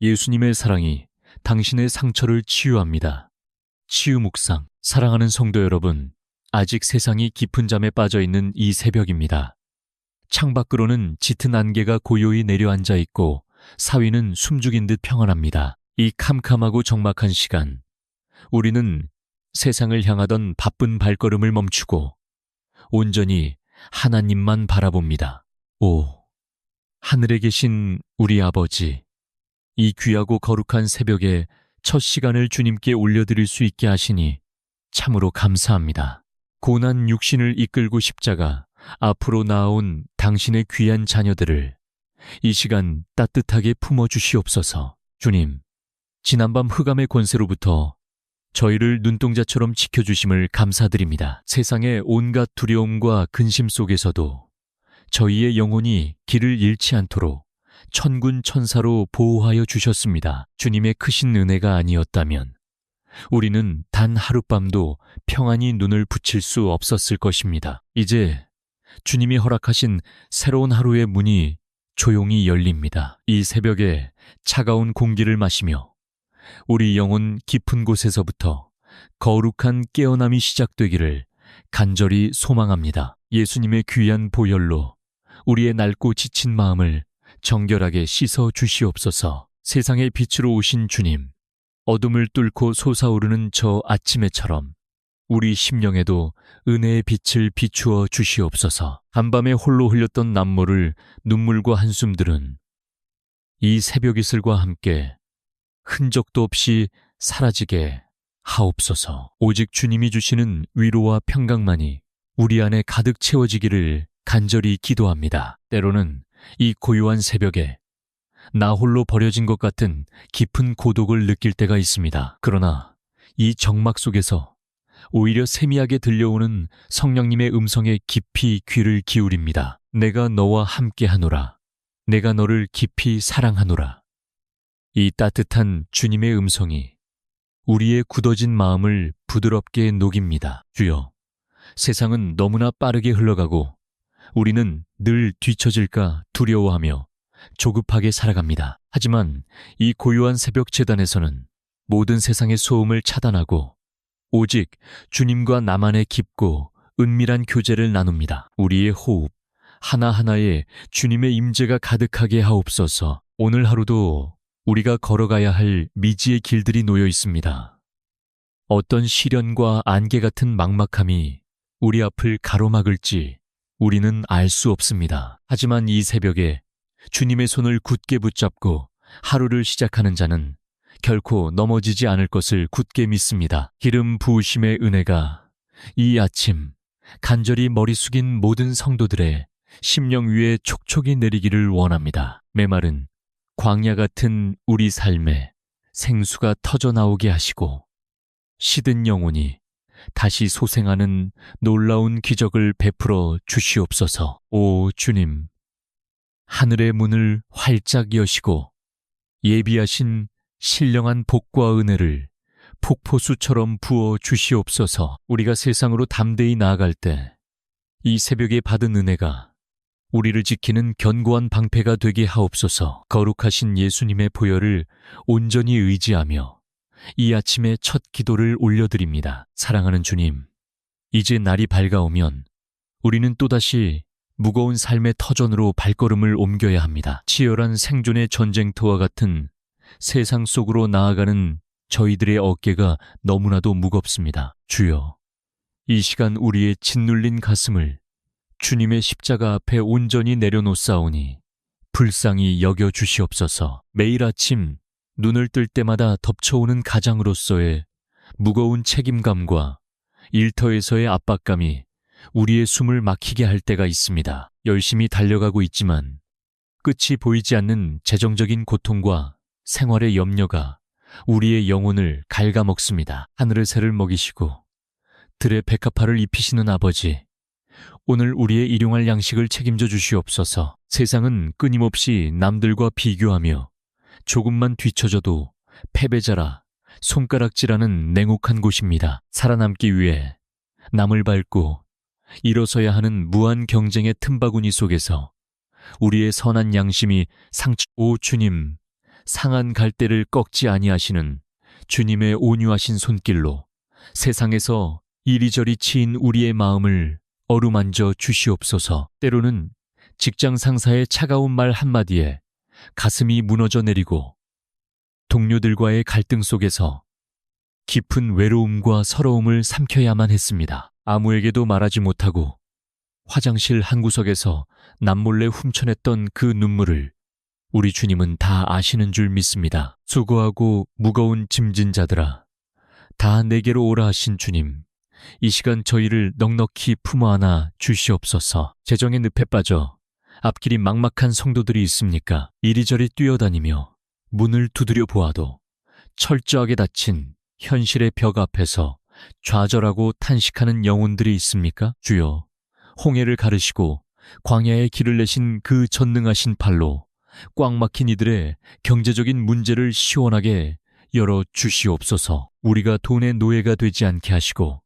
예수님의 사랑이 당신의 상처를 치유합니다. 치유 묵상. 사랑하는 성도 여러분, 아직 세상이 깊은 잠에 빠져 있는 이 새벽입니다. 창밖으로는 짙은 안개가 고요히 내려앉아 있고 사위는 숨죽인 듯 평안합니다. 이 캄캄하고 적막한 시간, 우리는 세상을 향하던 바쁜 발걸음을 멈추고 온전히 하나님만 바라봅니다. 오, 하늘에 계신 우리 아버지, 이 귀하고 거룩한 새벽에 첫 시간을 주님께 올려드릴 수 있게 하시니 참으로 감사합니다. 고난 육신을 이끌고 십자가 앞으로 나아온 당신의 귀한 자녀들을 이 시간 따뜻하게 품어주시옵소서. 주님, 지난밤 흑암의 권세로부터 저희를 눈동자처럼 지켜주심을 감사드립니다. 세상의 온갖 두려움과 근심 속에서도 저희의 영혼이 길을 잃지 않도록 천군 천사로 보호하여 주셨습니다. 주님의 크신 은혜가 아니었다면 우리는 단 하룻밤도 평안히 눈을 붙일 수 없었을 것입니다. 이제 주님이 허락하신 새로운 하루의 문이 조용히 열립니다. 이 새벽에 차가운 공기를 마시며 우리 영혼 깊은 곳에서부터 거룩한 깨어남이 시작되기를 간절히 소망합니다. 예수님의 귀한 보혈로 우리의 낡고 지친 마음을 정결하게 씻어 주시옵소서. 세상의 빛으로 오신 주님, 어둠을 뚫고 솟아오르는 저 아침에처럼 우리 심령에도 은혜의 빛을 비추어 주시옵소서. 한밤에 홀로 흘렸던 남모를 눈물과 한숨들은 이 새벽 이슬과 함께 흔적도 없이 사라지게 하옵소서. 오직 주님이 주시는 위로와 평강만이 우리 안에 가득 채워지기를 간절히 기도합니다. 때로는 이 고요한 새벽에 나 홀로 버려진 것 같은 깊은 고독을 느낄 때가 있습니다. 그러나 이 적막 속에서 오히려 세미하게 들려오는 성령님의 음성에 깊이 귀를 기울입니다. 내가 너와 함께 하노라. 내가 너를 깊이 사랑하노라. 이 따뜻한 주님의 음성이 우리의 굳어진 마음을 부드럽게 녹입니다. 주여, 세상은 너무나 빠르게 흘러가고 우리는 늘 뒤처질까 두려워하며 조급하게 살아갑니다. 하지만 이 고요한 새벽 제단에서는 모든 세상의 소음을 차단하고 오직 주님과 나만의 깊고 은밀한 교제를 나눕니다. 우리의 호흡 하나하나에 주님의 임재가 가득하게 하옵소서. 오늘 하루도 우리가 걸어가야 할 미지의 길들이 놓여 있습니다. 어떤 시련과 안개 같은 막막함이 우리 앞을 가로막을지 우리는 알 수 없습니다. 하지만 이 새벽에 주님의 손을 굳게 붙잡고 하루를 시작하는 자는 결코 넘어지지 않을 것을 굳게 믿습니다. 기름 부으심의 은혜가 이 아침 간절히 머리 숙인 모든 성도들의 심령 위에 촉촉이 내리기를 원합니다. 메마른 광야 같은 우리 삶에 생수가 터져 나오게 하시고 시든 영혼이 다시 소생하는 놀라운 기적을 베풀어 주시옵소서. 오 주님, 하늘의 문을 활짝 여시고 예비하신 신령한 복과 은혜를 폭포수처럼 부어 주시옵소서. 우리가 세상으로 담대히 나아갈 때 이 새벽에 받은 은혜가 우리를 지키는 견고한 방패가 되게 하옵소서. 거룩하신 예수님의 보혈을 온전히 의지하며 이 아침에 첫 기도를 올려드립니다. 사랑하는 주님, 이제 날이 밝아오면 우리는 또다시 무거운 삶의 터전으로 발걸음을 옮겨야 합니다. 치열한 생존의 전쟁터와 같은 세상 속으로 나아가는 저희들의 어깨가 너무나도 무겁습니다. 주여, 이 시간 우리의 짓눌린 가슴을 주님의 십자가 앞에 온전히 내려놓사오니 불쌍히 여겨주시옵소서. 매일 아침 눈을 뜰 때마다 덮쳐오는 가장으로서의 무거운 책임감과 일터에서의 압박감이 우리의 숨을 막히게 할 때가 있습니다. 열심히 달려가고 있지만 끝이 보이지 않는 재정적인 고통과 생활의 염려가 우리의 영혼을 갉아먹습니다. 하늘의 새를 먹이시고 들의 백합화를 입히시는 아버지, 오늘 우리의 일용할 양식을 책임져 주시옵소서. 세상은 끊임없이 남들과 비교하며 조금만 뒤처져도 패배자라 손가락질하는 냉혹한 곳입니다. 살아남기 위해 남을 밟고 일어서야 하는 무한 경쟁의 틈바구니 속에서 우리의 선한 양심이 오 주님, 상한 갈대를 꺾지 아니하시는 주님의 온유하신 손길로 세상에서 이리저리 치인 우리의 마음을 어루만져 주시옵소서. 때로는 직장 상사의 차가운 말 한마디에 가슴이 무너져 내리고 동료들과의 갈등 속에서 깊은 외로움과 서러움을 삼켜야만 했습니다. 아무에게도 말하지 못하고 화장실 한 구석에서 남몰래 훔쳐냈던 그 눈물을 우리 주님은 다 아시는 줄 믿습니다. 수고하고 무거운 짐진 자들아, 다 내게로 오라 하신 주님, 이 시간 저희를 넉넉히 품어 안아 주시옵소서. 재정의 늪에 빠져 앞길이 막막한 성도들이 있습니까? 이리저리 뛰어다니며 문을 두드려 보아도 철저하게 닫힌 현실의 벽 앞에서 좌절하고 탄식하는 영혼들이 있습니까? 주여, 홍해를 가르시고 광야에 길을 내신 그 전능하신 팔로 꽉 막힌 이들의 경제적인 문제를 시원하게 열어 주시옵소서. 우리가 돈의 노예가 되지 않게 하시고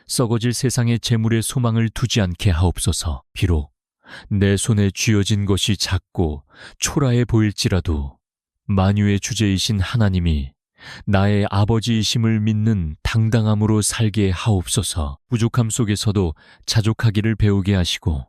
썩어질 세상의 재물에 소망을 두지 않게 하옵소서. 비록 내 손에 쥐어진 것이 작고 초라해 보일지라도 만유의 주제이신 하나님이 나의 아버지이심을 믿는 당당함으로 살게 하옵소서. 부족함 속에서도 자족하기를 배우게 하시고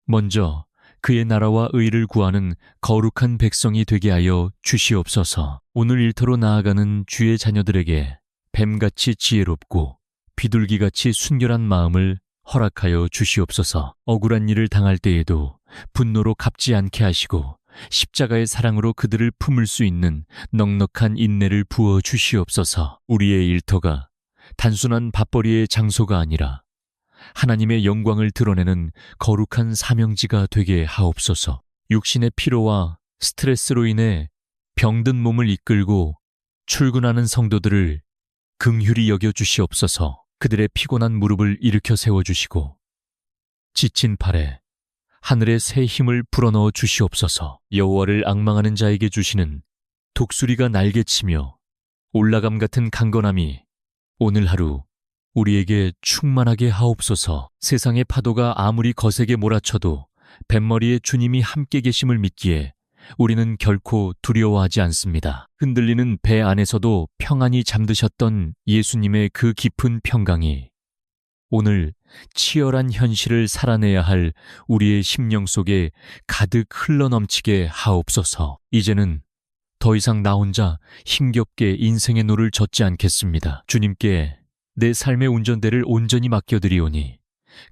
먼저 그의 나라와 의를 구하는 거룩한 백성이 되게 하여 주시옵소서. 오늘 일터로 나아가는 주의 자녀들에게 뱀같이 지혜롭고 비둘기같이 순결한 마음을 허락하여 주시옵소서. 억울한 일을 당할 때에도 분노로 갚지 않게 하시고 십자가의 사랑으로 그들을 품을 수 있는 넉넉한 인내를 부어 주시옵소서. 우리의 일터가 단순한 밥벌이의 장소가 아니라 하나님의 영광을 드러내는 거룩한 사명지가 되게 하옵소서. 육신의 피로와 스트레스로 인해 병든 몸을 이끌고 출근하는 성도들을 긍휼히 여겨 주시옵소서. 그들의 피곤한 무릎을 일으켜 세워주시고 지친 팔에 하늘의 새 힘을 불어넣어 주시옵소서. 여호와를 앙망하는 자에게 주시는 독수리가 날개치며 올라감 같은 강건함이 오늘 하루 우리에게 충만하게 하옵소서. 세상의 파도가 아무리 거세게 몰아쳐도 뱃머리에 주님이 함께 계심을 믿기에 우리는 결코 두려워하지 않습니다. 흔들리는 배 안에서도 평안히 잠드셨던 예수님의 그 깊은 평강이 오늘 치열한 현실을 살아내야 할 우리의 심령 속에 가득 흘러넘치게 하옵소서. 이제는 더 이상 나 혼자 힘겹게 인생의 노를 젓지 않겠습니다. 주님께 내 삶의 운전대를 온전히 맡겨드리오니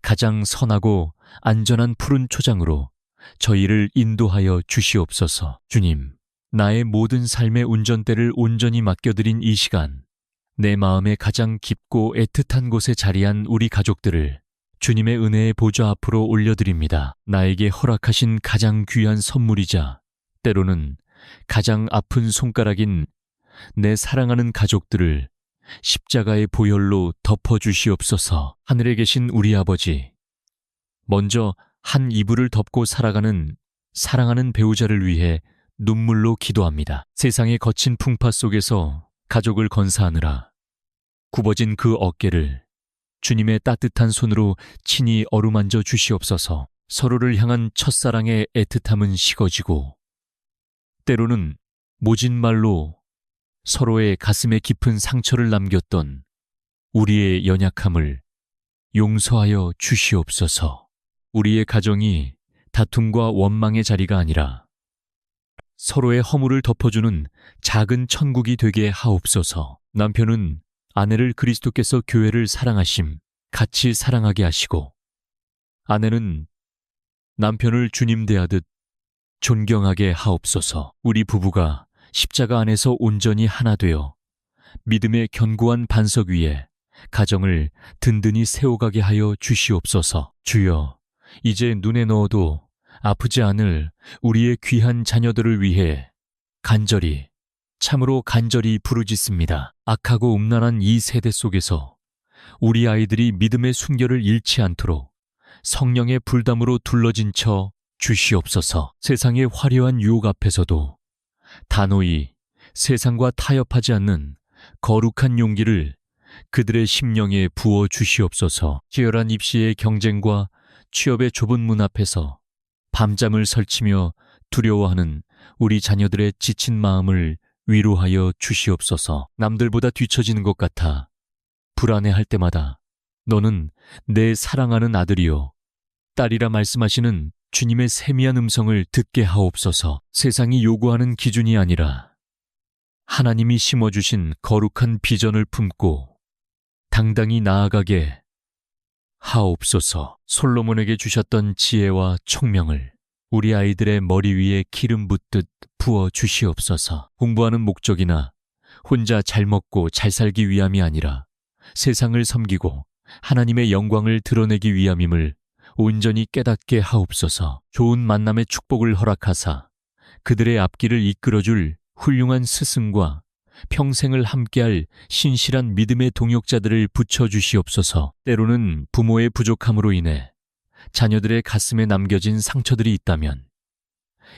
가장 선하고 안전한 푸른 초장으로 저희를 인도하여 주시옵소서. 주님, 나의 모든 삶의 운전대를 온전히 맡겨드린 이 시간, 내 마음의 가장 깊고 애틋한 곳에 자리한 우리 가족들을 주님의 은혜의 보좌 앞으로 올려드립니다. 나에게 허락하신 가장 귀한 선물이자 때로는 가장 아픈 손가락인 내 사랑하는 가족들을 십자가의 보혈로 덮어주시옵소서. 하늘에 계신 우리 아버지, 먼저 한 이불을 덮고 살아가는 사랑하는 배우자를 위해 눈물로 기도합니다. 세상의 거친 풍파 속에서 가족을 건사하느라 굽어진 그 어깨를 주님의 따뜻한 손으로 친히 어루만져 주시옵소서. 서로를 향한 첫사랑의 애틋함은 식어지고 때로는 모진 말로 서로의 가슴에 깊은 상처를 남겼던 우리의 연약함을 용서하여 주시옵소서. 우리의 가정이 다툼과 원망의 자리가 아니라 서로의 허물을 덮어주는 작은 천국이 되게 하옵소서. 남편은 아내를 그리스도께서 교회를 사랑하심 같이 사랑하게 하시고 아내는 남편을 주님 대하듯 존경하게 하옵소서. 우리 부부가 십자가 안에서 온전히 하나 되어 믿음의 견고한 반석 위에 가정을 든든히 세워가게 하여 주시옵소서. 주여, 이제 눈에 넣어도 아프지 않을 우리의 귀한 자녀들을 위해 간절히, 참으로 간절히 부르짖습니다. 악하고 음란한 이 세대 속에서 우리 아이들이 믿음의 순결을 잃지 않도록 성령의 불담으로 둘러진 처 주시옵소서. 세상의 화려한 유혹 앞에서도 단호히 세상과 타협하지 않는 거룩한 용기를 그들의 심령에 부어 주시옵소서. 치열한 입시의 경쟁과 취업의 좁은 문 앞에서 밤잠을 설치며 두려워하는 우리 자녀들의 지친 마음을 위로하여 주시옵소서. 남들보다 뒤처지는 것 같아 불안해할 때마다 너는 내 사랑하는 아들이요 딸이라 말씀하시는 주님의 세미한 음성을 듣게 하옵소서. 세상이 요구하는 기준이 아니라 하나님이 심어주신 거룩한 비전을 품고 당당히 나아가게 하옵소서. 솔로몬에게 주셨던 지혜와 총명을 우리 아이들의 머리 위에 기름 붓듯 부어 주시옵소서. 공부하는 목적이나 혼자 잘 먹고 잘 살기 위함이 아니라 세상을 섬기고 하나님의 영광을 드러내기 위함임을 온전히 깨닫게 하옵소서. 좋은 만남의 축복을 허락하사 그들의 앞길을 이끌어줄 훌륭한 스승과 평생을 함께할 신실한 믿음의 동역자들을 붙여주시옵소서. 때로는 부모의 부족함으로 인해 자녀들의 가슴에 남겨진 상처들이 있다면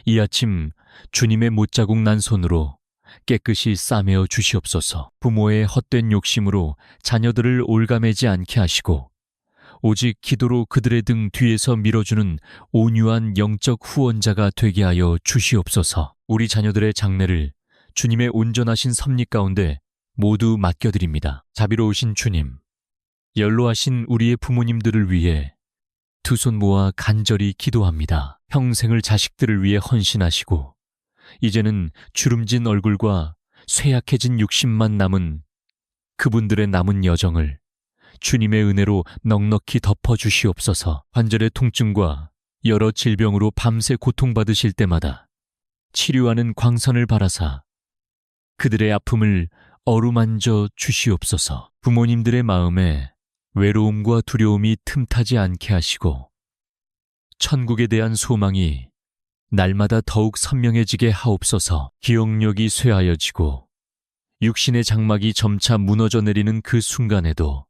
이 아침 주님의 못자국 난 손으로 깨끗이 싸매어 주시옵소서. 부모의 헛된 욕심으로 자녀들을 올가매지 않게 하시고 오직 기도로 그들의 등 뒤에서 밀어주는 온유한 영적 후원자가 되게 하여 주시옵소서. 우리 자녀들의 장래를 주님의 온전하신 섭리 가운데 모두 맡겨드립니다. 자비로우신 주님, 연로하신 우리의 부모님들을 위해 두 손 모아 간절히 기도합니다. 평생을 자식들을 위해 헌신하시고 이제는 주름진 얼굴과 쇠약해진 육신만 남은 그분들의 남은 여정을 주님의 은혜로 넉넉히 덮어주시옵소서. 관절의 통증과 여러 질병으로 밤새 고통받으실 때마다 치료하는 광선을 바라사 그들의 아픔을 어루만져 주시옵소서. 부모님들의 마음에 외로움과 두려움이 틈타지 않게 하시고 천국에 대한 소망이 날마다 더욱 선명해지게 하옵소서. 기억력이 쇠하여지고 육신의 장막이 점차 무너져 내리는 그 순간에도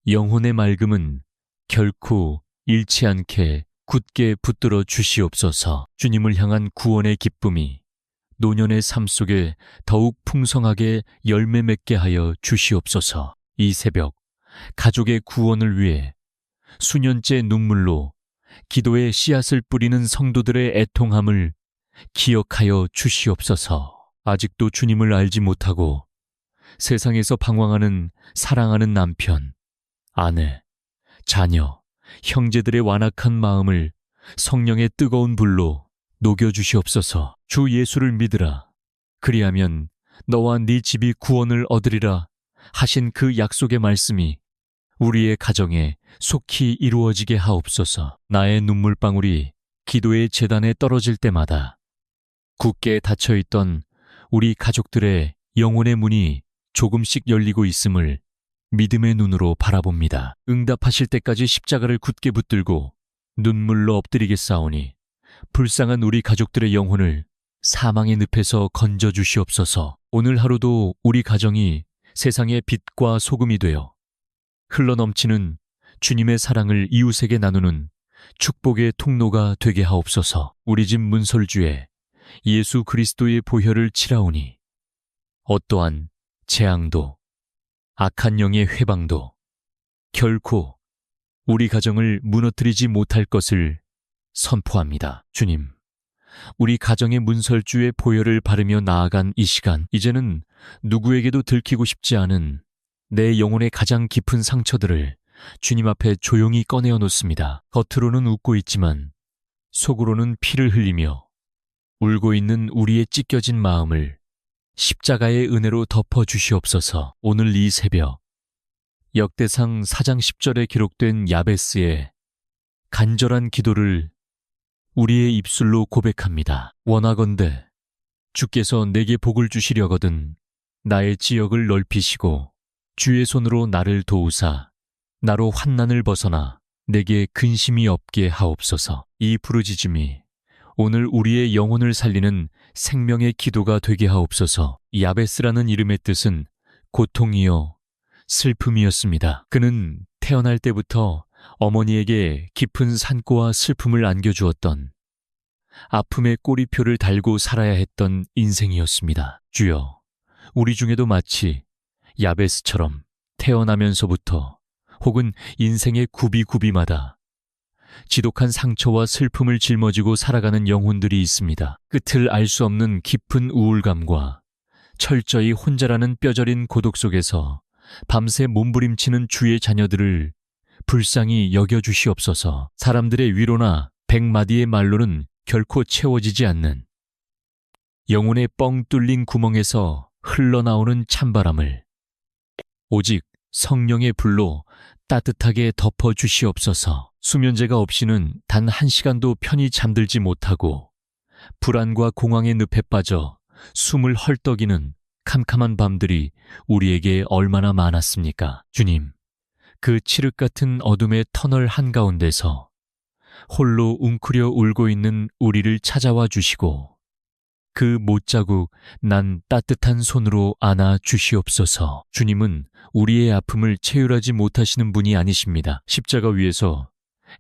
영혼의 맑음은 결코 잃지 않게 굳게 붙들어 주시옵소서. 주님을 향한 구원의 기쁨이 노년의 삶 속에 더욱 풍성하게 열매 맺게 하여 주시옵소서. 이 새벽 가족의 구원을 위해 수년째 눈물로 기도의 씨앗을 뿌리는 성도들의 애통함을 기억하여 주시옵소서. 아직도 주님을 알지 못하고 세상에서 방황하는 사랑하는 남편, 아내, 자녀, 형제들의 완악한 마음을 성령의 뜨거운 불로 녹여주시옵소서. 주 예수를 믿으라. 그리하면 너와 네 집이 구원을 얻으리라 하신 그 약속의 말씀이 우리의 가정에 속히 이루어지게 하옵소서. 나의 눈물방울이 기도의 제단에 떨어질 때마다 굳게 닫혀있던 우리 가족들의 영혼의 문이 조금씩 열리고 있음을 믿음의 눈으로 바라봅니다. 응답하실 때까지 십자가를 굳게 붙들고 눈물로 엎드리겠사오니 불쌍한 우리 가족들의 영혼을 사망의 늪에서 건져주시옵소서. 오늘 하루도 우리 가정이 세상의 빛과 소금이 되어 흘러넘치는 주님의 사랑을 이웃에게 나누는 축복의 통로가 되게 하옵소서. 우리 집 문설주에 예수 그리스도의 보혈을 칠하오니 어떠한 재앙도 악한 영의 회방도 결코 우리 가정을 무너뜨리지 못할 것을 선포합니다. 주님, 우리 가정의 문설주에 보혈을 바르며 나아간 이 시간, 이제는 누구에게도 들키고 싶지 않은 내 영혼의 가장 깊은 상처들을 주님 앞에 조용히 꺼내어 놓습니다. 겉으로는 웃고 있지만 속으로는 피를 흘리며 울고 있는 우리의 찢겨진 마음을 십자가의 은혜로 덮어주시옵소서. 오늘 이 새벽 역대상 4장 10절에 기록된 야베스의 간절한 기도를 우리의 입술로 고백합니다. 원하건대 주께서 내게 복을 주시려거든 나의 지역을 넓히시고 주의 손으로 나를 도우사 나로 환난을 벗어나 내게 근심이 없게 하옵소서. 이 부르짖음이 오늘 우리의 영혼을 살리는 생명의 기도가 되게 하옵소서. 야베스라는 이름의 뜻은 고통이요 슬픔이었습니다. 그는 태어날 때부터 어머니에게 깊은 산고와 슬픔을 안겨주었던 아픔의 꼬리표를 달고 살아야 했던 인생이었습니다. 주여, 우리 중에도 마치 야베스처럼 태어나면서부터 혹은 인생의 구비구비마다 지독한 상처와 슬픔을 짊어지고 살아가는 영혼들이 있습니다. 끝을 알 수 없는 깊은 우울감과 철저히 혼자라는 뼈저린 고독 속에서 밤새 몸부림치는 주의 자녀들을 불쌍히 여겨주시옵소서. 사람들의 위로나 100마디의 말로는 결코 채워지지 않는 영혼의 뻥 뚫린 구멍에서 흘러나오는 찬바람을 오직 성령의 불로 따뜻하게 덮어주시옵소서. 수면제가 없이는 단 1시간도 편히 잠들지 못하고 불안과 공황의 늪에 빠져 숨을 헐떡이는 캄캄한 밤들이 우리에게 얼마나 많았습니까? 주님, 그 칠흑 같은 어둠의 터널 한가운데서 홀로 웅크려 울고 있는 우리를 찾아와 주시고 그 못자국 난 따뜻한 손으로 안아 주시옵소서. 주님은 우리의 아픔을 체휼하지 못하시는 분이 아니십니다. 십자가 위에서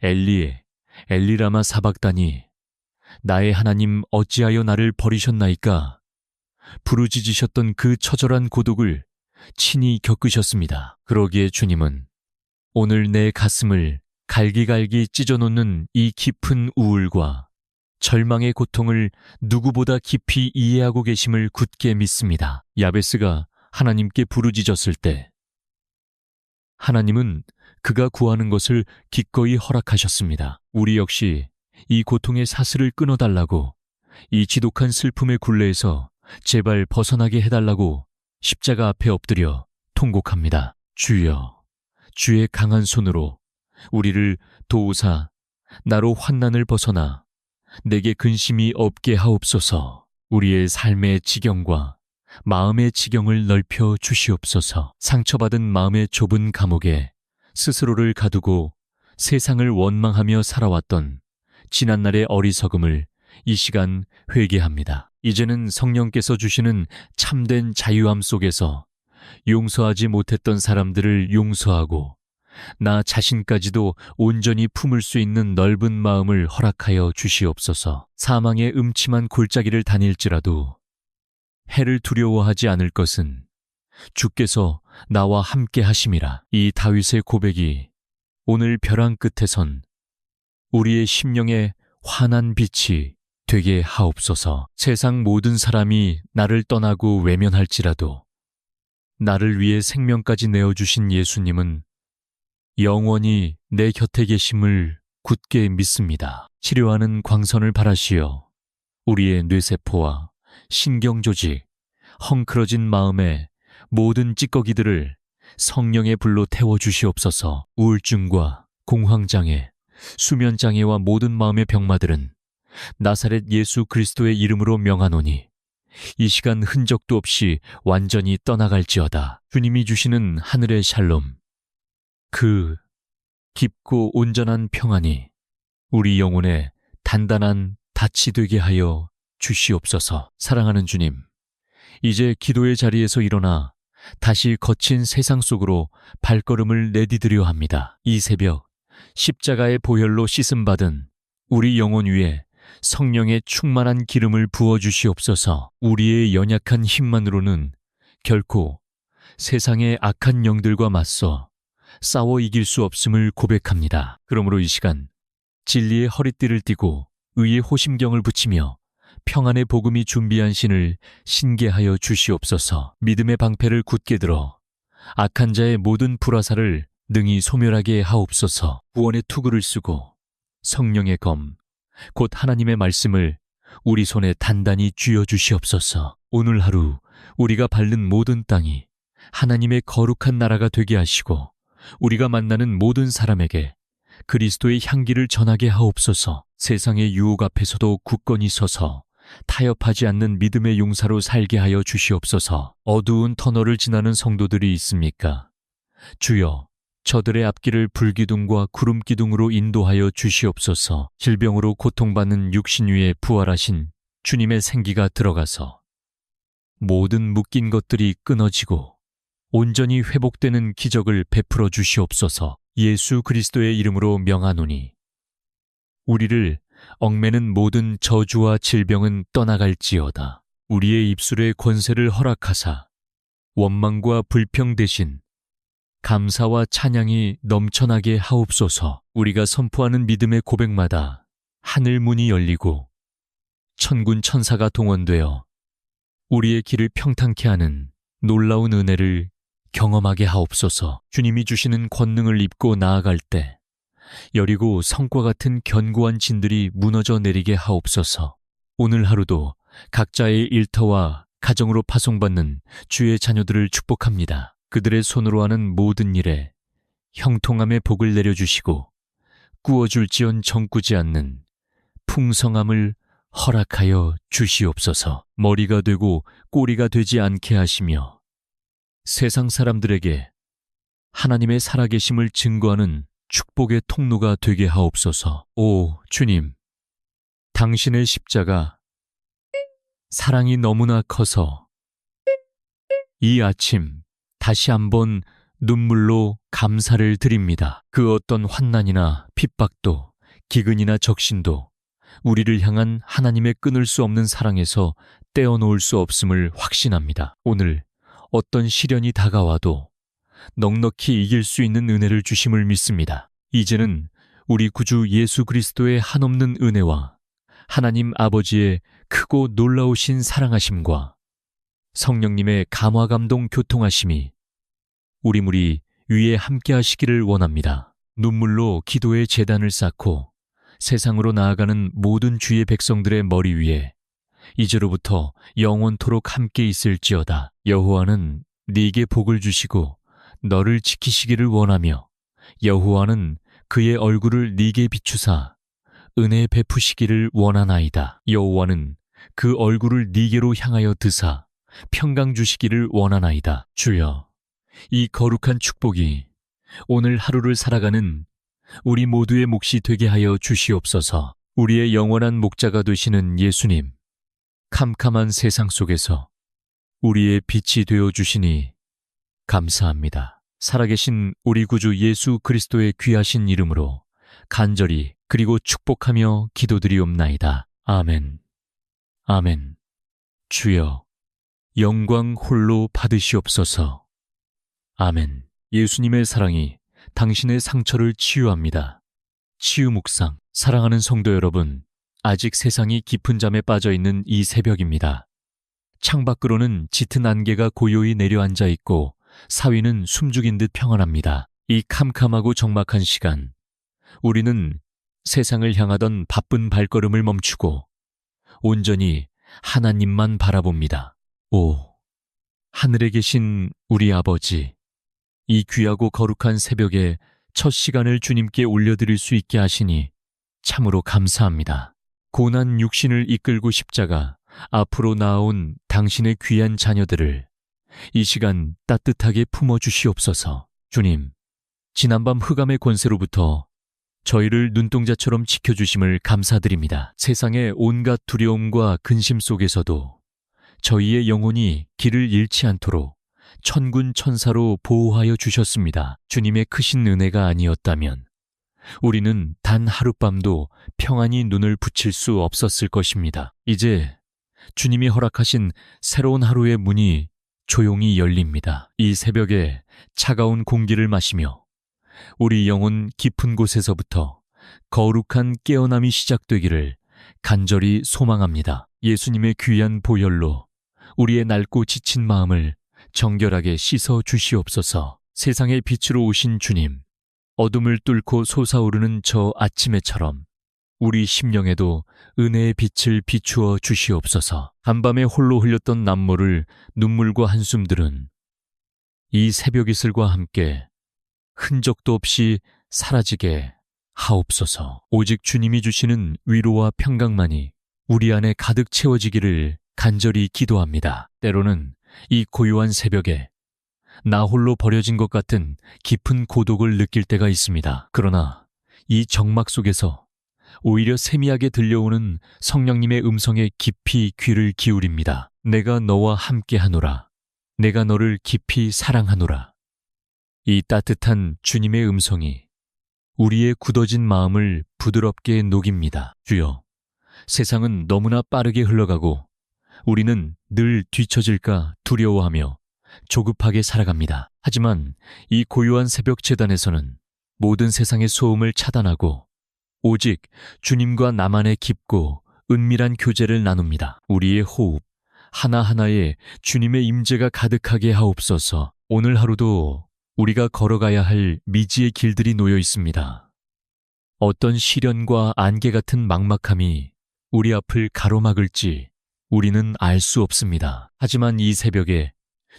엘리에 엘리라마 사박다니 나의 하나님 어찌하여 나를 버리셨나이까 부르짖으셨던 그 처절한 고독을 친히 겪으셨습니다. 그러기에 주님은 오늘 내 가슴을 갈기갈기 찢어놓는 이 깊은 우울과 절망의 고통을 누구보다 깊이 이해하고 계심을 굳게 믿습니다. 야베스가 하나님께 부르짖었을 때 하나님은 그가 구하는 것을 기꺼이 허락하셨습니다. 우리 역시 이 고통의 사슬을 끊어달라고, 이 지독한 슬픔의 굴레에서 제발 벗어나게 해달라고 십자가 앞에 엎드려 통곡합니다. 주여, 주의 강한 손으로 우리를 도우사 나로 환난을 벗어나 내게 근심이 없게 하옵소서. 우리의 삶의 지경과 마음의 지경을 넓혀 주시옵소서. 상처받은 마음의 좁은 감옥에 스스로를 가두고 세상을 원망하며 살아왔던 지난날의 어리석음을 이 시간 회개합니다. 이제는 성령께서 주시는 참된 자유함 속에서 용서하지 못했던 사람들을 용서하고 나 자신까지도 온전히 품을 수 있는 넓은 마음을 허락하여 주시옵소서. 사망의 음침한 골짜기를 다닐지라도 해를 두려워하지 않을 것은 주께서 나와 함께 하심이라. 이 다윗의 고백이 오늘 벼랑 끝에선 우리의 심령에 환한 빛이 되게 하옵소서. 세상 모든 사람이 나를 떠나고 외면할지라도 나를 위해 생명까지 내어주신 예수님은 영원히 내 곁에 계심을 굳게 믿습니다. 치료하는 광선을 바라시어 우리의 뇌세포와 신경조직, 헝클어진 마음의 모든 찌꺼기들을 성령의 불로 태워주시옵소서. 우울증과 공황장애, 수면장애와 모든 마음의 병마들은 나사렛 예수 그리스도의 이름으로 명하노니 이 시간 흔적도 없이 완전히 떠나갈지어다. 주님이 주시는 하늘의 샬롬, 그 깊고 온전한 평안이 우리 영혼에 단단한 닻이 되게 하여 주시옵소서. 사랑하는 주님, 이제 기도의 자리에서 일어나 다시 거친 세상 속으로 발걸음을 내디디려 합니다. 이 새벽 십자가의 보혈로 씻음받은 우리 영혼 위에 성령의 충만한 기름을 부어주시옵소서. 우리의 연약한 힘만으로는 결코 세상의 악한 영들과 맞서 싸워 이길 수 없음을 고백합니다. 그러므로 이 시간 진리의 허리띠를 띠고 의의 호심경을 붙이며 평안의 복음이 준비한 신을 신게하여 주시옵소서. 믿음의 방패를 굳게 들어 악한 자의 모든 불화살을 능히 소멸하게 하옵소서. 구원의 투구를 쓰고 성령의 검, 곧 하나님의 말씀을 우리 손에 단단히 쥐어 주시옵소서. 오늘 하루 우리가 밟는 모든 땅이 하나님의 거룩한 나라가 되게 하시고 우리가 만나는 모든 사람에게 그리스도의 향기를 전하게 하옵소서. 세상의 유혹 앞에서도 굳건히 서서 타협하지 않는 믿음의 용사로 살게 하여 주시옵소서. 어두운 터널을 지나는 성도들이 있습니까? 주여, 저들의 앞길을 불기둥과 구름기둥으로 인도하여 주시옵소서. 질병으로 고통받는 육신 위에 부활하신 주님의 생기가 들어가서 모든 묶인 것들이 끊어지고 온전히 회복되는 기적을 베풀어 주시옵소서. 예수 그리스도의 이름으로 명하노니 우리를 얽매는 모든 저주와 질병은 떠나갈지어다. 우리의 입술의 권세를 허락하사 원망과 불평 대신 감사와 찬양이 넘쳐나게 하옵소서. 우리가 선포하는 믿음의 고백마다 하늘 문이 열리고 천군 천사가 동원되어 우리의 길을 평탄케 하는 놀라운 은혜를 경험하게 하옵소서. 주님이 주시는 권능을 입고 나아갈 때 여리고 성과 같은 견고한 진들이 무너져 내리게 하옵소서. 오늘 하루도 각자의 일터와 가정으로 파송받는 주의 자녀들을 축복합니다. 그들의 손으로 하는 모든 일에 형통함의 복을 내려주시고 꾸어줄지언 정꾸지 않는 풍성함을 허락하여 주시옵소서. 머리가 되고 꼬리가 되지 않게 하시며 세상 사람들에게 하나님의 살아계심을 증거하는 축복의 통로가 되게 하옵소서. 오 주님, 당신의 십자가 사랑이 너무나 커서 이 아침 다시 한번 눈물로 감사를 드립니다. 그 어떤 환난이나 핍박도 기근이나 적신도 우리를 향한 하나님의 끊을 수 없는 사랑에서 떼어놓을 수 없음을 확신합니다. 오늘 어떤 시련이 다가와도 넉넉히 이길 수 있는 은혜를 주심을 믿습니다. 이제는 우리 구주 예수 그리스도의 한없는 은혜와 하나님 아버지의 크고 놀라우신 사랑하심과 성령님의 감화감동 교통하심이 우리 무리 위에 함께 하시기를 원합니다. 눈물로 기도의 제단을 쌓고 세상으로 나아가는 모든 주의 백성들의 머리 위에 이제로부터 영원토록 함께 있을지어다. 여호와는 네게 복을 주시고 너를 지키시기를 원하며 여호와는 그의 얼굴을 네게 비추사 은혜 베푸시기를 원하나이다. 여호와는 그 얼굴을 네게로 향하여 드사 평강 주시기를 원하나이다. 주여, 이 거룩한 축복이 오늘 하루를 살아가는 우리 모두의 몫이 되게 하여 주시옵소서. 우리의 영원한 목자가 되시는 예수님, 캄캄한 세상 속에서 우리의 빛이 되어 주시니 감사합니다. 살아계신 우리 구주 예수 그리스도의 귀하신 이름으로 간절히 그리고 축복하며 기도드리옵나이다. 아멘. 아멘. 주여, 영광 홀로 받으시옵소서. 아멘. 예수님의 사랑이 당신의 상처를 치유합니다. 치유 묵상. 사랑하는 성도 여러분, 아직 세상이 깊은 잠에 빠져 있는 이 새벽입니다. 창밖으로는 짙은 안개가 고요히 내려앉아 있고 사위는 숨죽인 듯 평안합니다. 이 캄캄하고 적막한 시간, 우리는 세상을 향하던 바쁜 발걸음을 멈추고 온전히 하나님만 바라봅니다. 오, 하늘에 계신 우리 아버지, 이 귀하고 거룩한 새벽에 첫 시간을 주님께 올려드릴 수 있게 하시니 참으로 감사합니다. 고난 육신을 이끌고 십자가 앞으로 나아온 당신의 귀한 자녀들을 이 시간 따뜻하게 품어주시옵소서. 주님, 지난밤 흑암의 권세로부터 저희를 눈동자처럼 지켜주심을 감사드립니다. 세상의 온갖 두려움과 근심 속에서도 저희의 영혼이 길을 잃지 않도록 천군 천사로 보호하여 주셨습니다. 주님의 크신 은혜가 아니었다면 우리는 단 하룻밤도 평안히 눈을 붙일 수 없었을 것입니다. 이제 주님이 허락하신 새로운 하루의 문이 조용히 열립니다. 이 새벽에 차가운 공기를 마시며 우리 영혼 깊은 곳에서부터 거룩한 깨어남이 시작되기를 간절히 소망합니다. 예수님의 귀한 보혈로 우리의 낡고 지친 마음을 정결하게 씻어 주시옵소서. 세상의 빛으로 오신 주님, 어둠을 뚫고 솟아오르는 저 아침에처럼 우리 심령에도 은혜의 빛을 비추어 주시옵소서. 한밤에 홀로 흘렸던 남모를 눈물과 한숨들은 이 새벽 이슬과 함께 흔적도 없이 사라지게 하옵소서. 오직 주님이 주시는 위로와 평강만이 우리 안에 가득 채워지기를 간절히 기도합니다. 때로는 이 고요한 새벽에 나 홀로 버려진 것 같은 깊은 고독을 느낄 때가 있습니다. 그러나 이 적막 속에서 오히려 세미하게 들려오는 성령님의 음성에 깊이 귀를 기울입니다. 내가 너와 함께 하노라. 내가 너를 깊이 사랑하노라. 이 따뜻한 주님의 음성이 우리의 굳어진 마음을 부드럽게 녹입니다. 주여, 세상은 너무나 빠르게 흘러가고 우리는 늘 뒤처질까 두려워하며 조급하게 살아갑니다. 하지만 이 고요한 새벽 제단에서는 모든 세상의 소음을 차단하고 오직 주님과 나만의 깊고 은밀한 교제를 나눕니다. 우리의 호흡 하나하나에 주님의 임재가 가득하게 하옵소서. 오늘 하루도 우리가 걸어가야 할 미지의 길들이 놓여 있습니다. 어떤 시련과 안개 같은 막막함이 우리 앞을 가로막을지 우리는 알 수 없습니다. 하지만 이 새벽에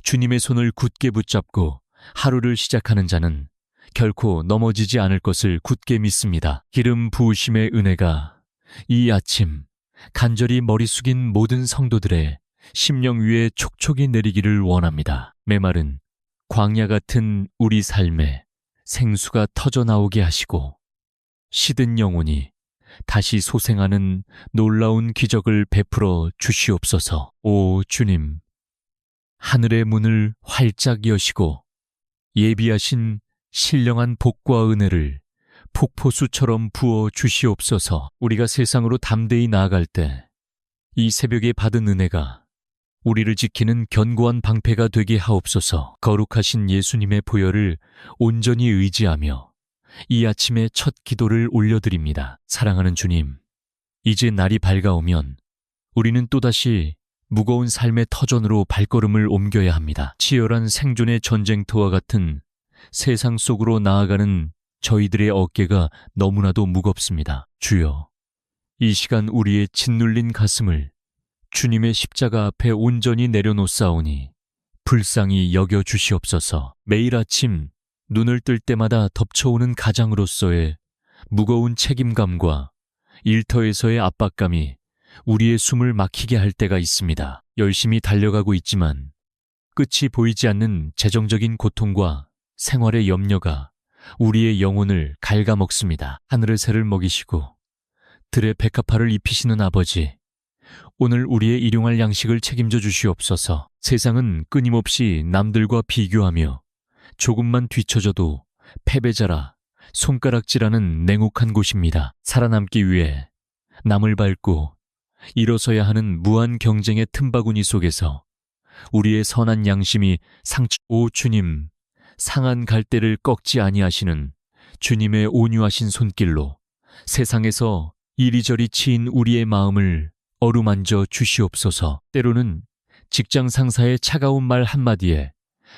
주님의 손을 굳게 붙잡고 하루를 시작하는 자는 결코 넘어지지 않을 것을 굳게 믿습니다. 기름 부으심의 은혜가 이 아침 간절히 머리 숙인 모든 성도들의 심령 위에 촉촉이 내리기를 원합니다. 메마른 광야 같은 우리 삶에 생수가 터져 나오게 하시고 시든 영혼이 다시 소생하는 놀라운 기적을 베풀어 주시옵소서. 오 주님, 하늘의 문을 활짝 여시고 예비하신 신령한 복과 은혜를 폭포수처럼 부어 주시옵소서. 우리가 세상으로 담대히 나아갈 때 이 새벽에 받은 은혜가 우리를 지키는 견고한 방패가 되게 하옵소서. 거룩하신 예수님의 보혈을 온전히 의지하며 이 아침에 첫 기도를 올려드립니다. 사랑하는 주님, 이제 날이 밝아오면 우리는 또다시 무거운 삶의 터전으로 발걸음을 옮겨야 합니다. 치열한 생존의 전쟁터와 같은 세상 속으로 나아가는 저희들의 어깨가 너무나도 무겁습니다. 주여, 이 시간 우리의 짓눌린 가슴을 주님의 십자가 앞에 온전히 내려놓사오니 불쌍히 여겨주시옵소서. 매일 아침 눈을 뜰 때마다 덮쳐오는 가장으로서의 무거운 책임감과 일터에서의 압박감이 우리의 숨을 막히게 할 때가 있습니다. 열심히 달려가고 있지만 끝이 보이지 않는 재정적인 고통과 생활의 염려가 우리의 영혼을 갉아먹습니다. 하늘의 새를 먹이시고 들의 백합화를 입히시는 아버지, 오늘 우리의 일용할 양식을 책임져 주시옵소서. 세상은 끊임없이 남들과 비교하며 조금만 뒤처져도 패배자라 손가락질하는 냉혹한 곳입니다. 살아남기 위해 남을 밟고 일어서야 하는 무한 경쟁의 틈바구니 속에서 우리의 선한 양심이 오 주님, 상한 갈대를 꺾지 아니하시는 주님의 온유하신 손길로 세상에서 이리저리 치인 우리의 마음을 어루만져 주시옵소서. 때로는 직장 상사의 차가운 말 한마디에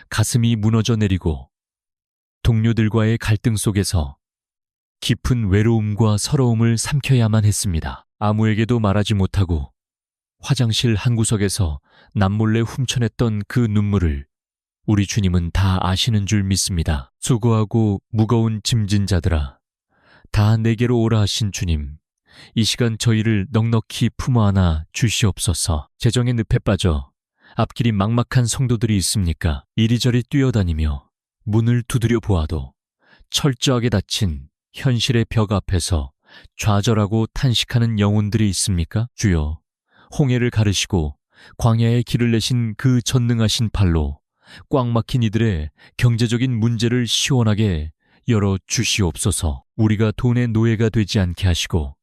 가슴이 무너져 내리고 동료들과의 갈등 속에서 깊은 외로움과 서러움을 삼켜야만 했습니다. 아무에게도 말하지 못하고 화장실 한 구석에서 남몰래 훔쳐냈던 그 눈물을 우리 주님은 다 아시는 줄 믿습니다. 수고하고 무거운 짐진 자들아, 다 내게로 오라 하신 주님, 이 시간 저희를 넉넉히 품어 안아 주시옵소서. 재정의 늪에 빠져 앞길이 막막한 성도들이 있습니까? 이리저리 뛰어다니며 문을 두드려 보아도 철저하게 닫힌 현실의 벽 앞에서 좌절하고 탄식하는 영혼들이 있습니까? 주여, 홍해를 가르시고 광야에 길을 내신 그 전능하신 팔로 꽉 막힌 이들의 경제적인 문제를 시원하게 열어 주시옵소서. 우리가 돈의 노예가 되지 않게 하시고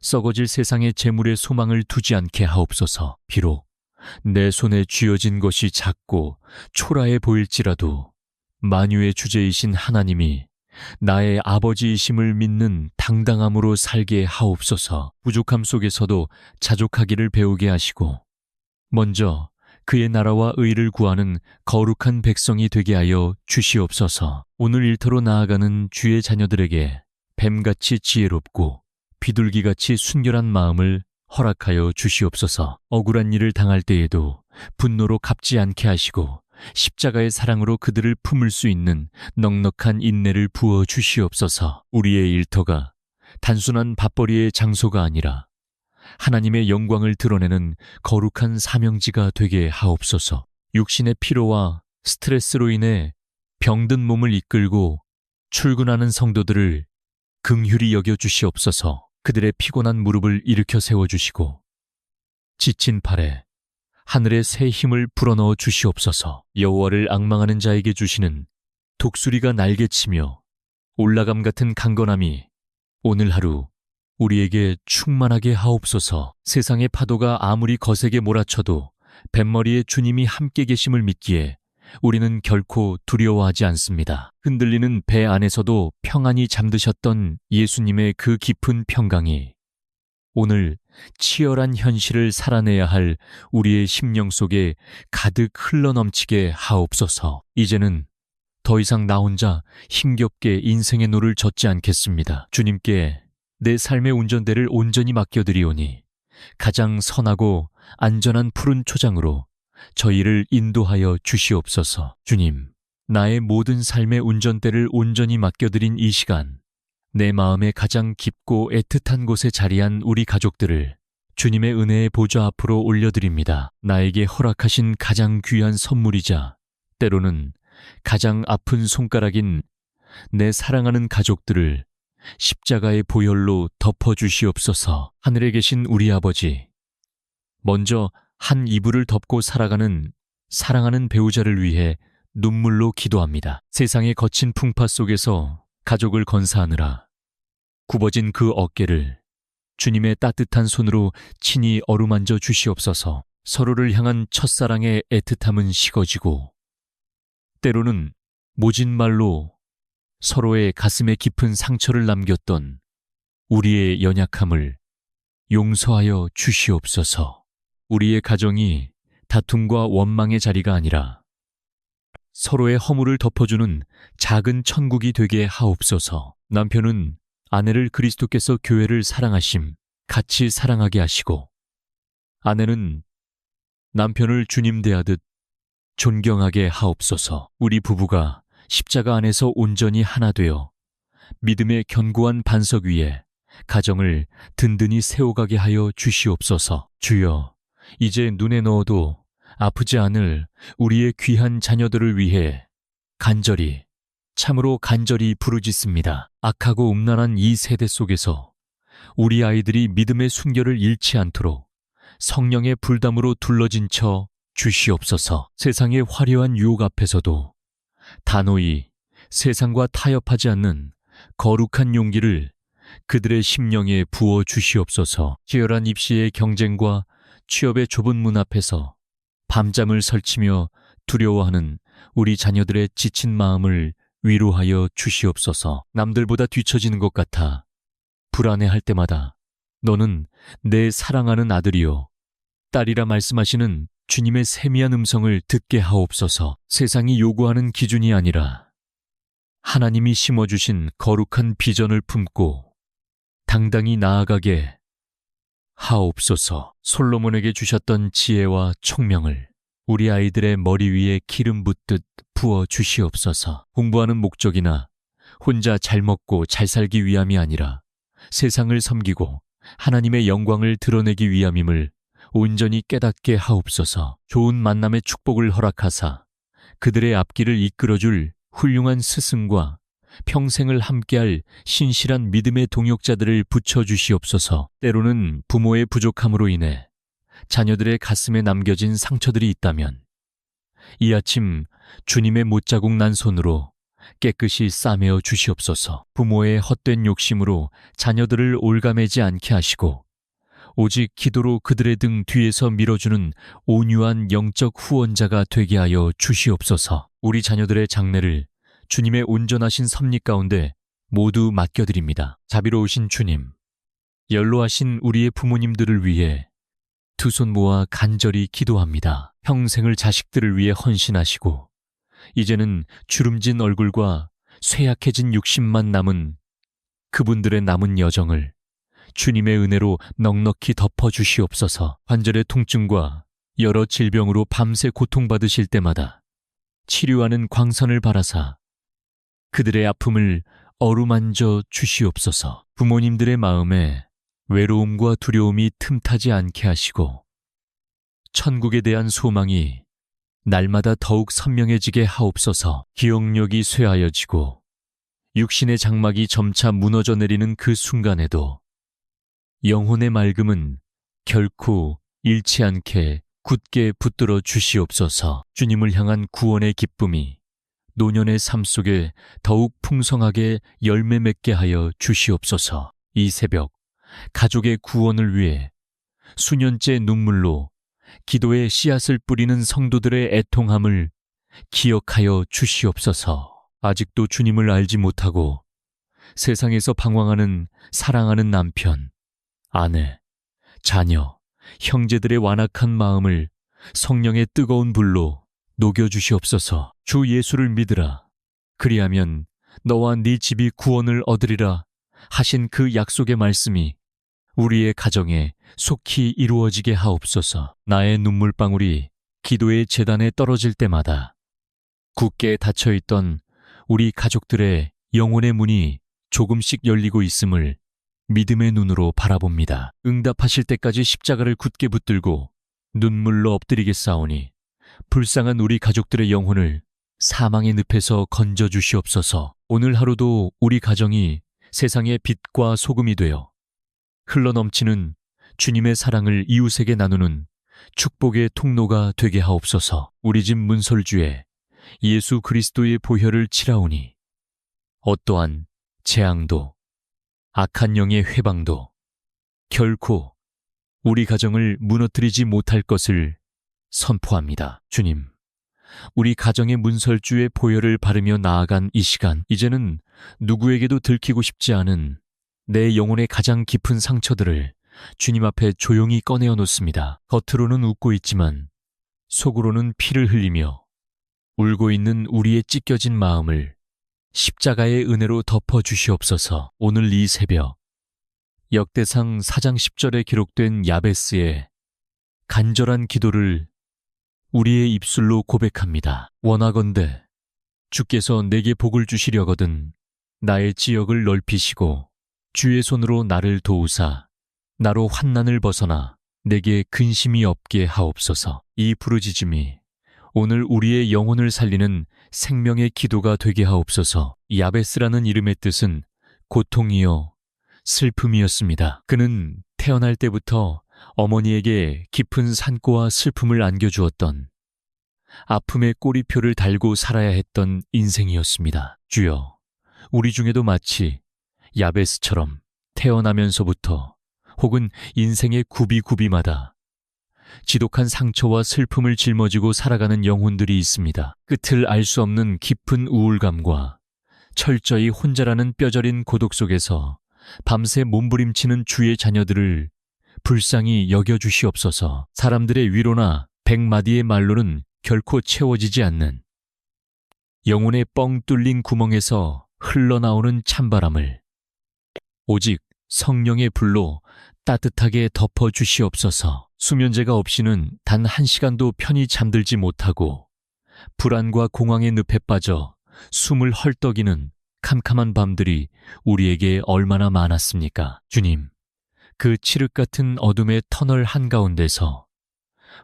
썩어질 세상의 재물에 소망을 두지 않게 하옵소서. 비록 내 손에 쥐어진 것이 작고 초라해 보일지라도 만유의 주제이신 하나님이 나의 아버지이심을 믿는 당당함으로 살게 하옵소서. 부족함 속에서도 자족하기를 배우게 하시고 먼저 그의 나라와 의를 구하는 거룩한 백성이 되게 하여 주시옵소서. 오늘 일터로 나아가는 주의 자녀들에게 뱀같이 지혜롭고 비둘기같이 순결한 마음을 허락하여 주시옵소서. 억울한 일을 당할 때에도 분노로 갚지 않게 하시고 십자가의 사랑으로 그들을 품을 수 있는 넉넉한 인내를 부어 주시옵소서. 우리의 일터가 단순한 밥벌이의 장소가 아니라 하나님의 영광을 드러내는 거룩한 사명지가 되게 하옵소서. 육신의 피로와 스트레스로 인해 병든 몸을 이끌고 출근하는 성도들을 긍휼히 여겨 주시옵소서. 그들의 피곤한 무릎을 일으켜 세워주시고 지친 팔에 하늘의 새 힘을 불어넣어 주시옵소서. 여호와를 앙망하는 자에게 주시는 독수리가 날개치며 올라감 같은 강건함이 오늘 하루 우리에게 충만하게 하옵소서. 세상의 파도가 아무리 거세게 몰아쳐도 뱃머리에 주님이 함께 계심을 믿기에 우리는 결코 두려워하지 않습니다. 흔들리는 배 안에서도 평안히 잠드셨던 예수님의 그 깊은 평강이 오늘 치열한 현실을 살아내야 할 우리의 심령 속에 가득 흘러넘치게 하옵소서. 이제는 더 이상 나 혼자 힘겹게 인생의 노를 젓지 않겠습니다. 주님께 내 삶의 운전대를 온전히 맡겨드리오니 가장 선하고 안전한 푸른 초장으로 저희를 인도하여 주시옵소서. 주님, 나의 모든 삶의 운전대를 온전히 맡겨드린 이 시간, 내 마음의 가장 깊고 애틋한 곳에 자리한 우리 가족들을 주님의 은혜의 보좌 앞으로 올려드립니다. 나에게 허락하신 가장 귀한 선물이자 때로는 가장 아픈 손가락인 내 사랑하는 가족들을 십자가의 보혈로 덮어주시옵소서. 하늘에 계신 우리 아버지, 먼저 한 이불을 덮고 살아가는 사랑하는 배우자를 위해 눈물로 기도합니다. 세상의 거친 풍파 속에서 가족을 건사하느라 굽어진 그 어깨를 주님의 따뜻한 손으로 친히 어루만져 주시옵소서. 서로를 향한 첫사랑의 애틋함은 식어지고 때로는 모진 말로 서로의 가슴에 깊은 상처를 남겼던 우리의 연약함을 용서하여 주시옵소서. 우리의 가정이 다툼과 원망의 자리가 아니라 서로의 허물을 덮어주는 작은 천국이 되게 하옵소서. 남편은 아내를 그리스도께서 교회를 사랑하심 같이 사랑하게 하시고, 아내는 남편을 주님 대하듯 존경하게 하옵소서. 우리 부부가 십자가 안에서 온전히 하나 되어 믿음의 견고한 반석 위에 가정을 든든히 세워가게 하여 주시옵소서. 주여, 이제 눈에 넣어도 아프지 않을 우리의 귀한 자녀들을 위해 간절히, 참으로 간절히 부르짖습니다. 악하고 음란한 이 세대 속에서 우리 아이들이 믿음의 순결을 잃지 않도록 성령의 불담으로 둘러진 처 주시옵소서. 세상의 화려한 유혹 앞에서도 단호히 세상과 타협하지 않는 거룩한 용기를 그들의 심령에 부어 주시옵소서. 치열한 입시의 경쟁과 취업의 좁은 문 앞에서 밤잠을 설치며 두려워하는 우리 자녀들의 지친 마음을 위로하여 주시옵소서. 남들보다 뒤처지는 것 같아 불안해할 때마다 너는 내 사랑하는 아들이요 딸이라 말씀하시는 주님의 세미한 음성을 듣게 하옵소서. 세상이 요구하는 기준이 아니라 하나님이 심어주신 거룩한 비전을 품고 당당히 나아가게 하옵소서. 솔로몬에게 주셨던 지혜와 총명을 우리 아이들의 머리 위에 기름 붓듯 부어 주시옵소서. 공부하는 목적이나 혼자 잘 먹고 잘 살기 위함이 아니라 세상을 섬기고 하나님의 영광을 드러내기 위함임을 온전히 깨닫게 하옵소서. 좋은 만남의 축복을 허락하사 그들의 앞길을 이끌어줄 훌륭한 스승과 평생을 함께할 신실한 믿음의 동역자들을 붙여주시옵소서. 때로는 부모의 부족함으로 인해 자녀들의 가슴에 남겨진 상처들이 있다면 이 아침 주님의 못자국 난 손으로 깨끗이 싸매어 주시옵소서. 부모의 헛된 욕심으로 자녀들을 올가매지 않게 하시고 오직 기도로 그들의 등 뒤에서 밀어주는 온유한 영적 후원자가 되게 하여 주시옵소서. 우리 자녀들의 장래를 주님의 온전하신 섭리 가운데 모두 맡겨드립니다. 자비로우신 주님, 연로하신 우리의 부모님들을 위해 두 손 모아 간절히 기도합니다. 평생을 자식들을 위해 헌신하시고 이제는 주름진 얼굴과 쇠약해진 육신만 남은 그분들의 남은 여정을 주님의 은혜로 넉넉히 덮어주시옵소서. 관절의 통증과 여러 질병으로 밤새 고통받으실 때마다 치료하는 광선을 바라사 그들의 아픔을 어루만져 주시옵소서. 부모님들의 마음에 외로움과 두려움이 틈타지 않게 하시고 천국에 대한 소망이 날마다 더욱 선명해지게 하옵소서. 기억력이 쇠하여지고 육신의 장막이 점차 무너져 내리는 그 순간에도 영혼의 맑음은 결코 잃지 않게 굳게 붙들어 주시옵소서. 주님을 향한 구원의 기쁨이 노년의 삶 속에 더욱 풍성하게 열매 맺게 하여 주시옵소서. 이 새벽 가족의 구원을 위해 수년째 눈물로 기도의 씨앗을 뿌리는 성도들의 애통함을 기억하여 주시옵소서. 아직도 주님을 알지 못하고 세상에서 방황하는 사랑하는 남편, 아내, 자녀, 형제들의 완악한 마음을 성령의 뜨거운 불로 녹여주시옵소서. 주 예수를 믿으라. 그리하면 너와 네 집이 구원을 얻으리라 하신 그 약속의 말씀이 우리의 가정에 속히 이루어지게 하옵소서. 나의 눈물방울이 기도의 제단에 떨어질 때마다 굳게 닫혀있던 우리 가족들의 영혼의 문이 조금씩 열리고 있음을 믿음의 눈으로 바라봅니다. 응답하실 때까지 십자가를 굳게 붙들고 눈물로 엎드리겠사오니 불쌍한 우리 가족들의 영혼을 사망의 늪에서 건져주시옵소서. 오늘 하루도 우리 가정이 세상의 빛과 소금이 되어 흘러넘치는 주님의 사랑을 이웃에게 나누는 축복의 통로가 되게 하옵소서. 우리 집 문설주에 예수 그리스도의 보혈을 칠하오니 어떠한 재앙도 악한 영의 회방도 결코 우리 가정을 무너뜨리지 못할 것을 선포합니다. 주님, 우리 가정의 문설주에 보혈을 바르며 나아간 이 시간, 이제는 누구에게도 들키고 싶지 않은 내 영혼의 가장 깊은 상처들을 주님 앞에 조용히 꺼내어 놓습니다. 겉으로는 웃고 있지만 속으로는 피를 흘리며 울고 있는 우리의 찢겨진 마음을 십자가의 은혜로 덮어주시옵소서. 오늘 이 새벽 역대상 4장 10절에 기록된 야베스의 간절한 기도를 우리의 입술로 고백합니다. 원하건대 주께서 내게 복을 주시려거든 나의 지역을 넓히시고 주의 손으로 나를 도우사 나로 환난을 벗어나 내게 근심이 없게 하옵소서. 이 부르짖음이 오늘 우리의 영혼을 살리는 생명의 기도가 되게 하옵소서. 야베스라는 이름의 뜻은 고통이요 슬픔이었습니다. 그는 태어날 때부터 어머니에게 깊은 산고와 슬픔을 안겨주었던 아픔의 꼬리표를 달고 살아야 했던 인생이었습니다. 주여, 우리 중에도 마치 야베스처럼 태어나면서부터 혹은 인생의 구비구비마다 지독한 상처와 슬픔을 짊어지고 살아가는 영혼들이 있습니다. 끝을 알 수 없는 깊은 우울감과 철저히 혼자라는 뼈저린 고독 속에서 밤새 몸부림치는 주의 자녀들을 불쌍히 여겨주시옵소서. 사람들의 위로나 100마디의 말로는 결코 채워지지 않는 영혼의 뻥 뚫린 구멍에서 흘러나오는 찬바람을 오직 성령의 불로 따뜻하게 덮어주시옵소서. 수면제가 없이는 단 1시간도 편히 잠들지 못하고 불안과 공황의 늪에 빠져 숨을 헐떡이는 캄캄한 밤들이 우리에게 얼마나 많았습니까? 주님, 그 칠흑 같은 어둠의 터널 한가운데서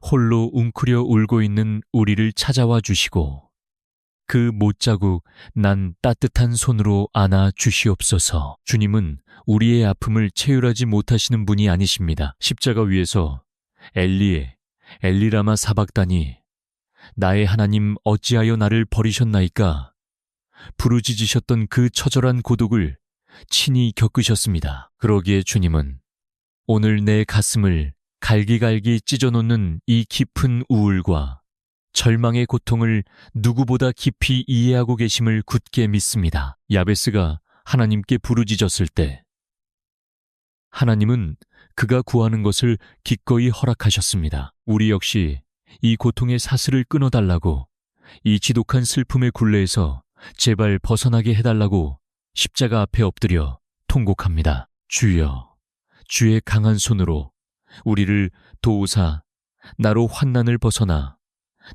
홀로 웅크려 울고 있는 우리를 찾아와 주시고 그 못자국 난 따뜻한 손으로 안아 주시옵소서. 주님은 우리의 아픔을 체휼하지 못하시는 분이 아니십니다. 십자가 위에서 엘리라마 사박다니 나의 하나님 어찌하여 나를 버리셨나이까 부르짖으셨던 그 처절한 고독을 친히 겪으셨습니다. 그러기에 주님은 오늘 내 가슴을 갈기갈기 찢어놓는 이 깊은 우울과 절망의 고통을 누구보다 깊이 이해하고 계심을 굳게 믿습니다. 야베스가 하나님께 부르짖었을 때 하나님은 그가 구하는 것을 기꺼이 허락하셨습니다. 우리 역시 이 고통의 사슬을 끊어달라고, 이 지독한 슬픔의 굴레에서 제발 벗어나게 해달라고 십자가 앞에 엎드려 통곡합니다. 주여, 주의 강한 손으로 우리를 도우사 나로 환난을 벗어나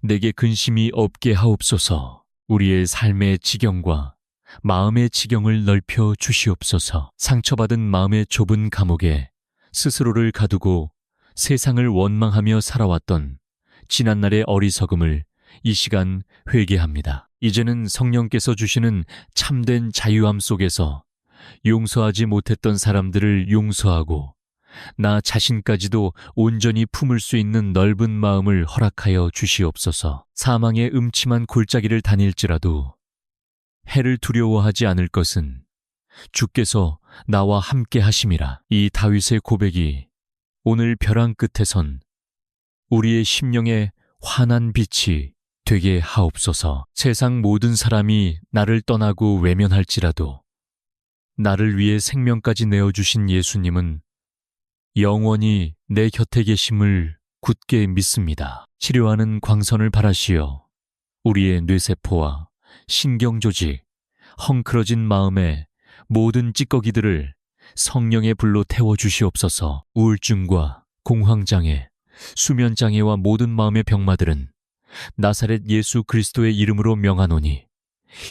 내게 근심이 없게 하옵소서. 우리의 삶의 지경과 마음의 지경을 넓혀 주시옵소서. 상처받은 마음의 좁은 감옥에 스스로를 가두고 세상을 원망하며 살아왔던 지난날의 어리석음을 이 시간 회개합니다. 이제는 성령께서 주시는 참된 자유함 속에서 용서하지 못했던 사람들을 용서하고 나 자신까지도 온전히 품을 수 있는 넓은 마음을 허락하여 주시옵소서. 사망의 음침한 골짜기를 다닐지라도 해를 두려워하지 않을 것은 주께서 나와 함께 하심이라. 이 다윗의 고백이 오늘 벼랑 끝에선 우리의 심령의 환한 빛이 되게 하옵소서. 세상 모든 사람이 나를 떠나고 외면할지라도 나를 위해 생명까지 내어주신 예수님은 영원히 내 곁에 계심을 굳게 믿습니다. 치료하는 광선을 바라시어 우리의 뇌세포와 신경조직, 헝클어진 마음의 모든 찌꺼기들을 성령의 불로 태워주시옵소서. 우울증과 공황장애, 수면장애와 모든 마음의 병마들은 나사렛 예수 그리스도의 이름으로 명하노니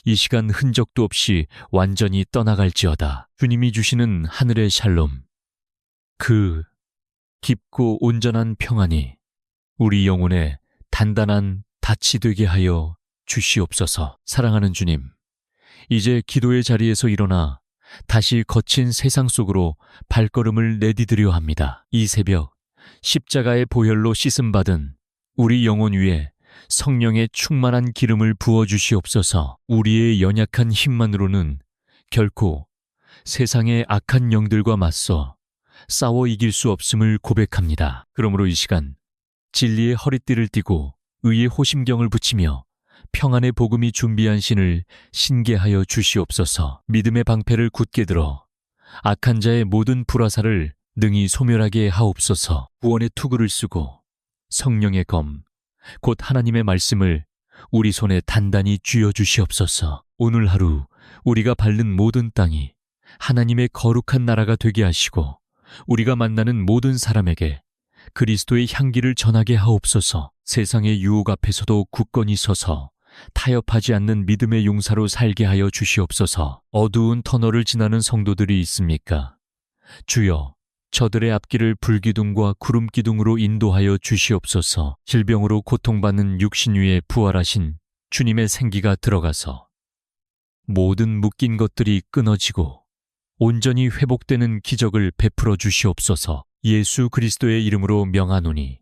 이 시간 흔적도 없이 완전히 떠나갈지어다. 주님이 주시는 하늘의 샬롬, 그 깊고 온전한 평안이 우리 영혼에 단단한 닻이 되게 하여 주시옵소서. 사랑하는 주님, 이제 기도의 자리에서 일어나 다시 거친 세상 속으로 발걸음을 내디디려 합니다. 이 새벽 십자가의 보혈로 씻음받은 우리 영혼 위에 성령의 충만한 기름을 부어주시옵소서. 우리의 연약한 힘만으로는 결코 세상의 악한 영들과 맞서 싸워 이길 수 없음을 고백합니다. 그러므로 이 시간 진리의 허리띠를 띠고 의의 호심경을 붙이며 평안의 복음이 준비한 신을 신게하여 주시옵소서. 믿음의 방패를 굳게 들어 악한 자의 모든 불화살을 능히 소멸하게 하옵소서. 구원의 투구를 쓰고 성령의 검, 곧 하나님의 말씀을 우리 손에 단단히 쥐어 주시옵소서. 오늘 하루 우리가 밟는 모든 땅이 하나님의 거룩한 나라가 되게 하시고 우리가 만나는 모든 사람에게 그리스도의 향기를 전하게 하옵소서. 세상의 유혹 앞에서도 굳건히 서서 타협하지 않는 믿음의 용사로 살게 하여 주시옵소서. 어두운 터널을 지나는 성도들이 있습니까? 주여, 저들의 앞길을 불기둥과 구름기둥으로 인도하여 주시옵소서. 질병으로 고통받는 육신 위에 부활하신 주님의 생기가 들어가서 모든 묶인 것들이 끊어지고 온전히 회복되는 기적을 베풀어 주시옵소서. 예수 그리스도의 이름으로 명하노니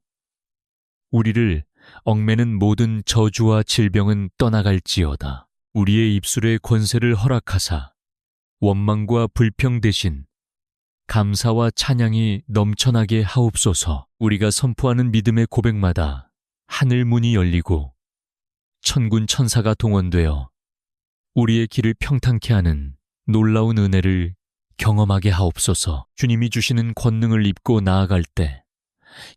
우리를 얽매는 모든 저주와 질병은 떠나갈지어다. 우리의 입술에 권세를 허락하사 원망과 불평 대신 감사와 찬양이 넘쳐나게 하옵소서. 우리가 선포하는 믿음의 고백마다 하늘 문이 열리고 천군 천사가 동원되어 우리의 길을 평탄케 하는 놀라운 은혜를 경험하게 하옵소서. 주님이 주시는 권능을 입고 나아갈 때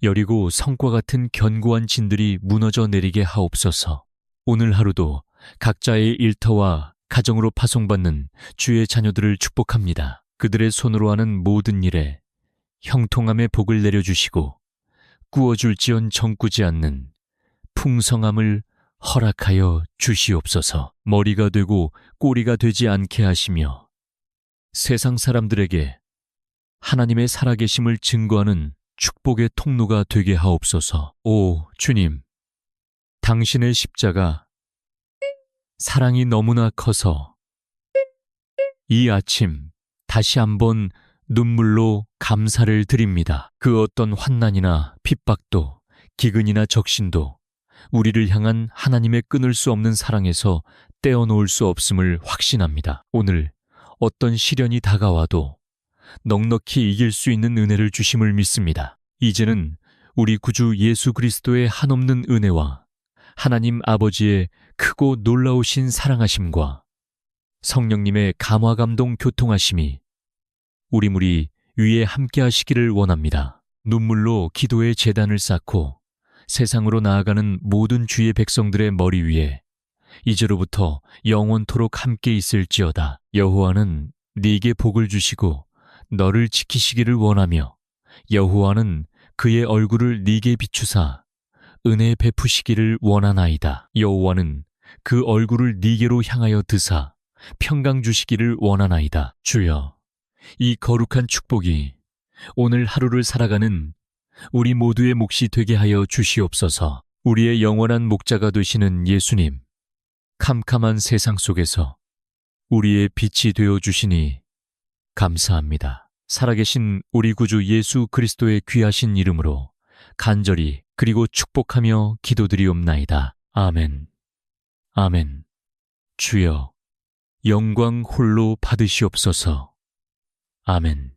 여리고 성과 같은 견고한 진들이 무너져 내리게 하옵소서. 오늘 하루도 각자의 일터와 가정으로 파송받는 주의 자녀들을 축복합니다. 그들의 손으로 하는 모든 일에 형통함의 복을 내려주시고 꾸어줄지언 정꾸지 않는 풍성함을 허락하여 주시옵소서. 머리가 되고 꼬리가 되지 않게 하시며 세상 사람들에게 하나님의 살아계심을 증거하는 축복의 통로가 되게 하옵소서. 오 주님, 당신의 십자가 사랑이 너무나 커서 이 아침 다시 한번 눈물로 감사를 드립니다. 그 어떤 환난이나 핍박도 기근이나 적신도 우리를 향한 하나님의 끊을 수 없는 사랑에서 떼어놓을 수 없음을 확신합니다. 오늘 어떤 시련이 다가와도 넉넉히 이길 수 있는 은혜를 주심을 믿습니다. 이제는 우리 구주 예수 그리스도의 한없는 은혜와 하나님 아버지의 크고 놀라우신 사랑하심과 성령님의 감화감동 교통하심이 우리 무리 위에 함께 하시기를 원합니다. 눈물로 기도의 제단을 쌓고 세상으로 나아가는 모든 주의 백성들의 머리 위에 이제로부터 영원토록 함께 있을지어다. 여호와는 네게 복을 주시고 너를 지키시기를 원하며 여호와는 그의 얼굴을 네게 비추사 은혜 베푸시기를 원하나이다. 여호와는 그 얼굴을 네게로 향하여 드사 평강 주시기를 원하나이다. 주여, 이 거룩한 축복이 오늘 하루를 살아가는 우리 모두의 몫이 되게 하여 주시옵소서. 우리의 영원한 목자가 되시는 예수님, 캄캄한 세상 속에서 우리의 빛이 되어 주시니 감사합니다. 살아계신 우리 구주 예수 그리스도의 귀하신 이름으로 간절히 그리고 축복하며 기도드리옵나이다. 아멘. 아멘. 주여, 영광 홀로 받으시옵소서. 아멘.